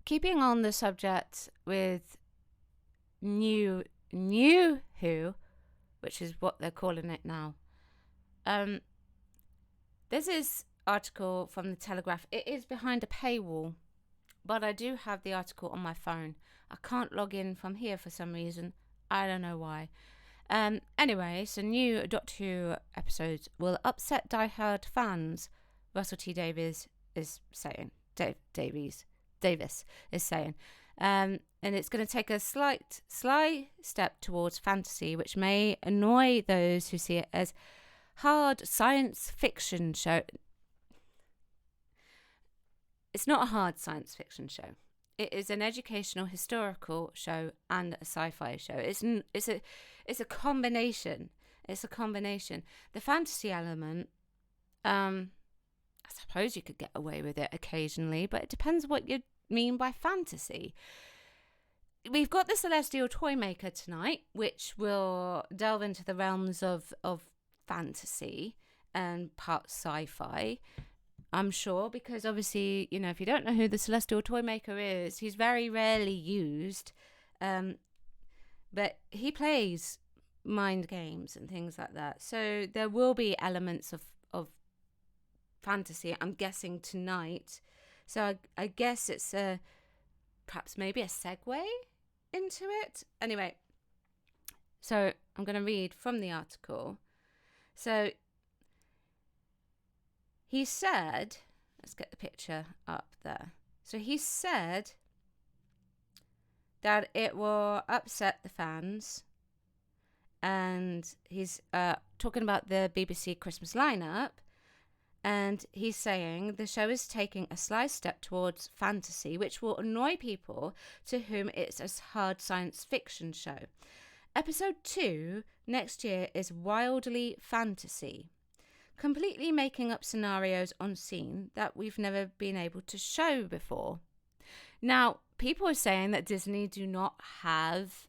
keeping on the subject with new Who, which is what they're calling it now. There's this article from the Telegraph. It is behind a paywall, but I do have the article on my phone. I can't log in from here for some reason. I don't know why. Anyway, so new Doctor Who episodes will upset diehard fans. Russell T Davies is saying. Davis is saying. And it's going to take a sly step towards fantasy, which may annoy those who see it as hard science fiction show. It's not a hard science fiction show. It is an educational, historical show and a sci-fi show. It's a combination. It's a combination. The fantasy element, I suppose you could get away with it occasionally, but it depends what you mean by fantasy. We've got the Celestial Toymaker tonight, which will delve into the realms of fantasy and part sci-fi. I'm sure, because obviously, you know, if you don't know who the Celestial Toymaker is, he's very rarely used. But he plays mind games and things like that. So there will be elements of fantasy, I'm guessing, tonight. So I guess it's perhaps maybe a segue into it. Anyway, so I'm going to read from the article. So he said, let's get the picture up there. So he said that it will upset the fans. And he's talking about the BBC Christmas lineup. And he's saying the show is taking a sly step towards fantasy, which will annoy people to whom it's a hard science fiction show. Episode 2 next year is wildly fantasy, completely making up scenarios on scene that we've never been able to show before. Now, people are saying that Disney do not have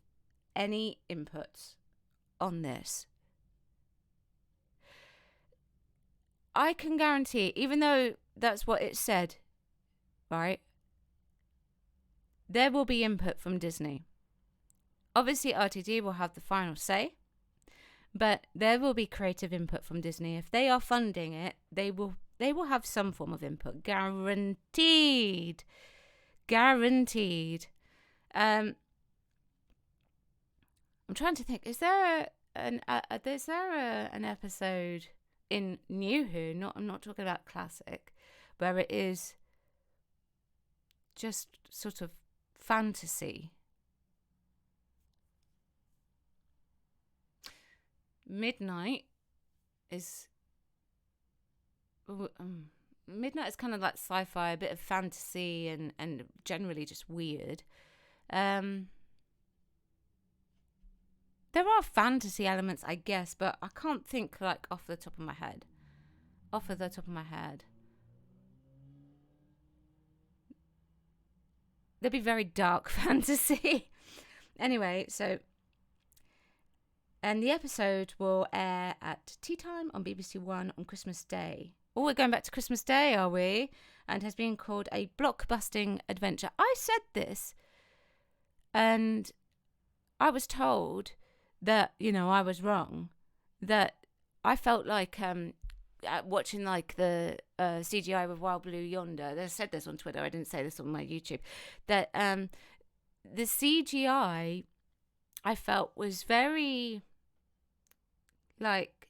any input on this. I can guarantee, even though that's what it said, right, there will be input from Disney. Obviously, RTD will have the final say, but there will be creative input from Disney. If they are funding it, they will have some form of input, guaranteed. I'm trying to think. Is there an episode in New Who? I'm not talking about classic, where it is just sort of fantasy. Midnight is kind of like sci-fi, a bit of fantasy, and generally just weird. There are fantasy elements, I guess, but I can't think like off the top of my head. There'd be very dark fantasy. Anyway, so, and the episode will air at tea time on BBC One on Christmas Day. Oh, we're going back to Christmas Day, are we? And has been called a blockbusting adventure. I said this, and I was told that, you know, I was wrong. That I felt like watching like the CGI with Wild Blue Yonder. I said this on Twitter. I didn't say this on my YouTube. That the CGI I felt was very like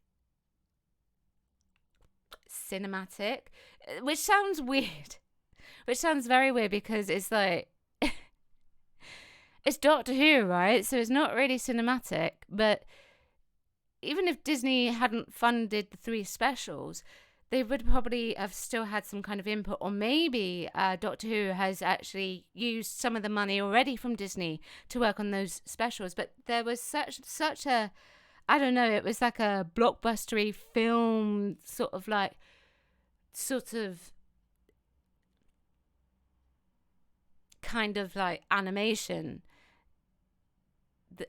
cinematic, which sounds weird. Which sounds very weird because it's like it's Doctor Who, right? So it's not really cinematic. But even if Disney hadn't funded the 3 specials, they would probably have still had some kind of input. Or maybe Doctor Who has actually used some of the money already from Disney to work on those specials. But there was such a, I don't know, it was like a blockbustery film, sort of kind of like animation.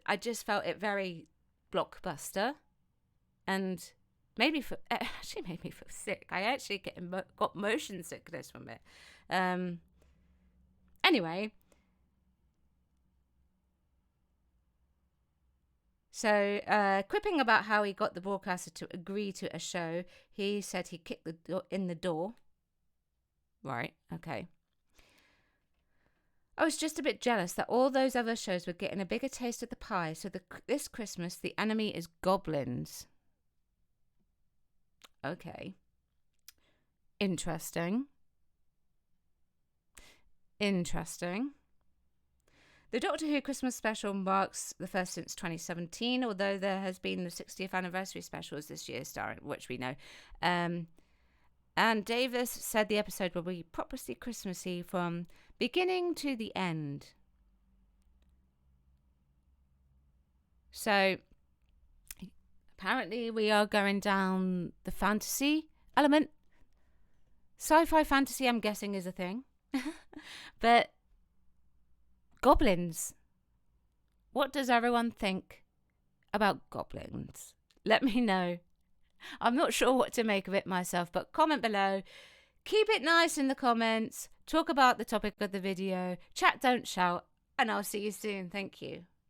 I just felt it very blockbuster, and made me feel sick. I actually got motion sickness from it. Anyway, so quipping about how he got the broadcaster to agree to a show, he said he kicked in the door. Right, okay. I was just a bit jealous that all those other shows were getting a bigger taste of the pie, so this Christmas the enemy is goblins. Okay. Interesting. The Doctor Who Christmas special marks the first since 2017, although there has been the 60th anniversary specials this year, starring, which we know. And Davis said the episode will be properly Christmassy from beginning to the end. So apparently we are going down the fantasy element. Sci-fi fantasy, I'm guessing, is a thing. But goblins. What does everyone think about goblins? Let me know. I'm not sure what to make of it myself, but comment below. Keep it nice in the comments. Talk about the topic of the video. Chat, don't shout. And I'll see you soon. Thank you.